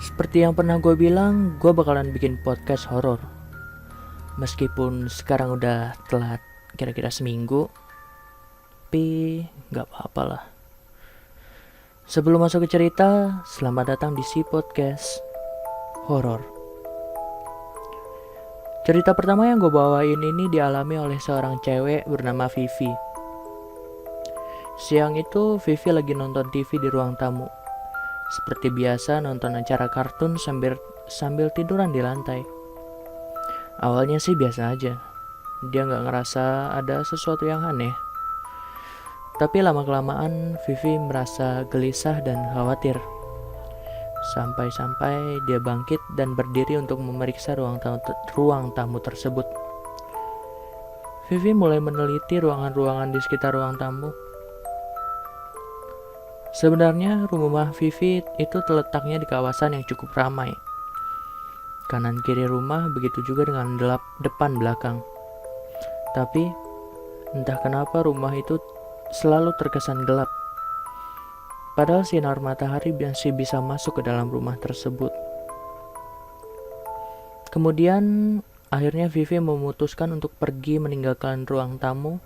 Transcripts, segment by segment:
Seperti yang pernah gue bilang, gue bakalan bikin podcast horor. Meskipun sekarang udah telat kira-kira seminggu, tapi gak apa-apa lah. Sebelum masuk ke cerita, selamat datang di Si Podcast Horor. Cerita pertama yang gue bawain ini dialami oleh seorang cewek bernama Vivi. Siang itu Vivi lagi nonton TV di ruang tamu. Seperti biasa nonton acara kartun sambil tiduran di lantai. Awalnya sih biasa aja. Dia gak ngerasa ada sesuatu yang aneh. Tapi lama-kelamaan Vivi merasa gelisah dan khawatir. Sampai-sampai dia bangkit dan berdiri untuk memeriksa ruang tamu tersebut. Vivi mulai meneliti ruangan-ruangan di sekitar ruang tamu. Sebenarnya rumah Vivi itu terletaknya di kawasan yang cukup ramai. Kanan kiri rumah, begitu juga dengan depan belakang. Tapi entah kenapa rumah itu selalu terkesan gelap. Padahal sinar matahari masih bisa masuk ke dalam rumah tersebut. Kemudian akhirnya Vivi memutuskan untuk pergi meninggalkan ruang tamu.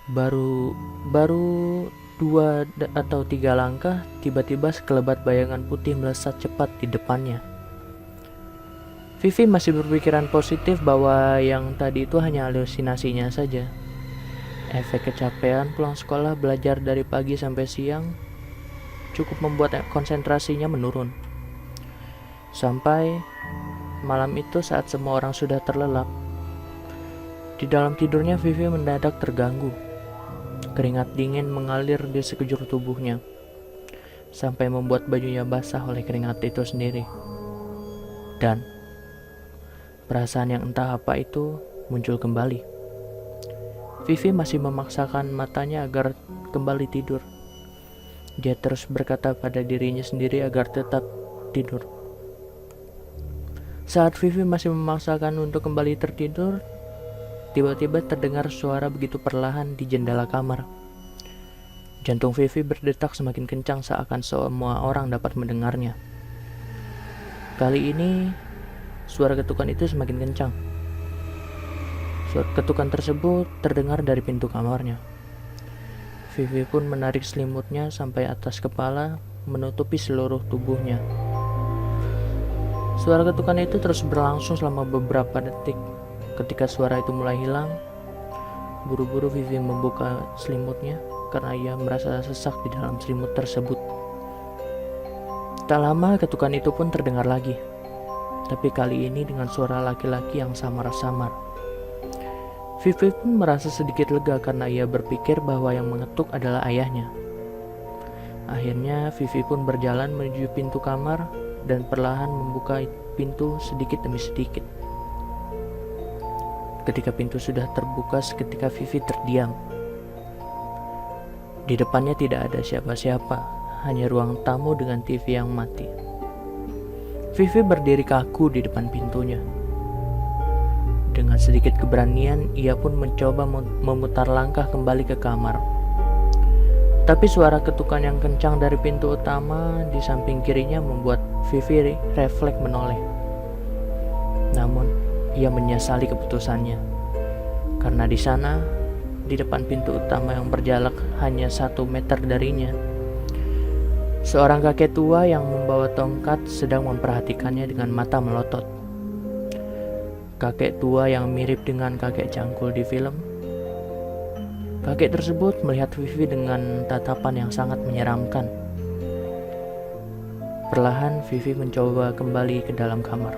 Baru 2 atau 3 langkah, tiba-tiba sekelebat bayangan putih melesat cepat di depannya. Vivi masih berpikiran positif bahwa yang tadi itu hanya halusinasinya saja. Efek kecapean pulang sekolah belajar dari pagi sampai siang cukup membuat konsentrasinya menurun. Sampai malam itu saat semua orang sudah terlelap, di dalam tidurnya Vivi mendadak terganggu. Keringat dingin mengalir di sekujur tubuhnya, sampai membuat bajunya basah oleh keringat itu sendiri. Dan perasaan yang entah apa itu muncul kembali. Vivi masih memaksakan matanya agar kembali tidur. Dia terus berkata pada dirinya sendiri agar tetap tidur. Saat Vivi masih memaksakan untuk kembali tertidur, tiba-tiba terdengar suara begitu perlahan di jendela kamar. Jantung Vivi berdetak semakin kencang seakan semua orang dapat mendengarnya. Kali ini, suara ketukan itu semakin kencang. Suara ketukan tersebut terdengar dari pintu kamarnya. Vivi pun menarik selimutnya sampai atas kepala, menutupi seluruh tubuhnya. Suara ketukan itu terus berlangsung selama beberapa detik. Ketika suara itu mulai hilang, buru-buru Vivi membuka selimutnya karena ia merasa sesak di dalam selimut tersebut. Tak lama ketukan itu pun terdengar lagi, tapi kali ini dengan suara laki-laki yang samar-samar. Vivi pun merasa sedikit lega karena ia berpikir bahwa yang mengetuk adalah ayahnya. Akhirnya Vivi pun berjalan menuju pintu kamar dan perlahan membuka pintu sedikit demi sedikit. Ketika pintu sudah terbuka, seketika Vivi terdiam. Di depannya tidak ada siapa-siapa, hanya ruang tamu dengan TV yang mati. Vivi berdiri kaku di depan pintunya. Dengan sedikit keberanian, ia pun mencoba memutar langkah kembali ke kamar. Tapi suara ketukan yang kencang dari pintu utama di samping kirinya membuat Vivi refleks menoleh. Namun, ia menyesali keputusannya, karena di sana, di depan pintu utama yang berjarak hanya 1 meter darinya, seorang kakek tua yang membawa tongkat sedang memperhatikannya dengan mata melotot. Kakek tua yang mirip dengan kakek cangkul di film. Kakek tersebut melihat Vivi dengan tatapan yang sangat menyeramkan. Perlahan Vivi mencoba kembali ke dalam kamar.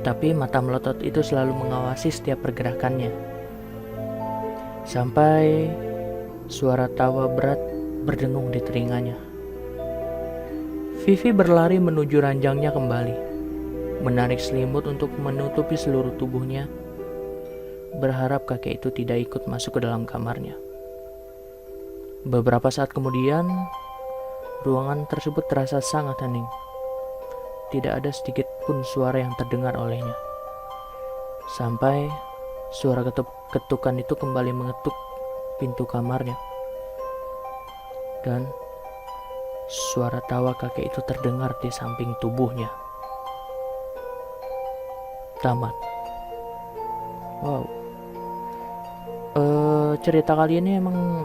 Tapi mata melotot itu selalu mengawasi setiap pergerakannya. Sampai suara tawa berat berdengung di telinganya. Vivi berlari menuju ranjangnya kembali, menarik selimut untuk menutupi seluruh tubuhnya, berharap kakek itu tidak ikut masuk ke dalam kamarnya. Beberapa saat kemudian, ruangan tersebut terasa sangat hening. Tidak ada sedikit pun suara yang terdengar olehnya. Sampai suara ketukan itu kembali mengetuk pintu kamarnya. Dan Suara tawa kakek itu terdengar di samping tubuhnya. Tamat. Wow. Cerita kali ini emang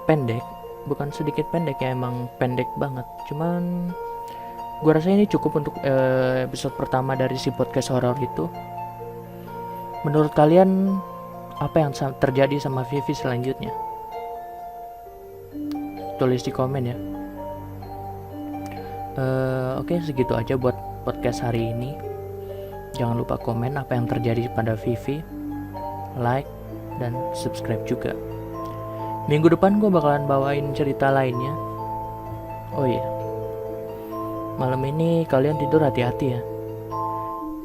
pendek, bukan sedikit pendek ya, emang pendek banget. Cuman gue rasa ini cukup untuk episode pertama dari si podcast horor itu. Menurut kalian apa yang terjadi sama Vivi selanjutnya? Tulis di komen ya. Oke, segitu aja buat podcast hari ini. Jangan lupa komen apa yang terjadi pada Vivi, like, dan subscribe juga. Minggu depan gue bakalan bawain cerita lainnya. Oh iya, malam ini kalian tidur hati-hati ya.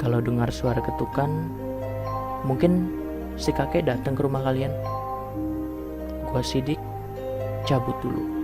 Kalau dengar suara ketukan, mungkin si kakek datang ke rumah kalian. Gua Sidik, cabut dulu.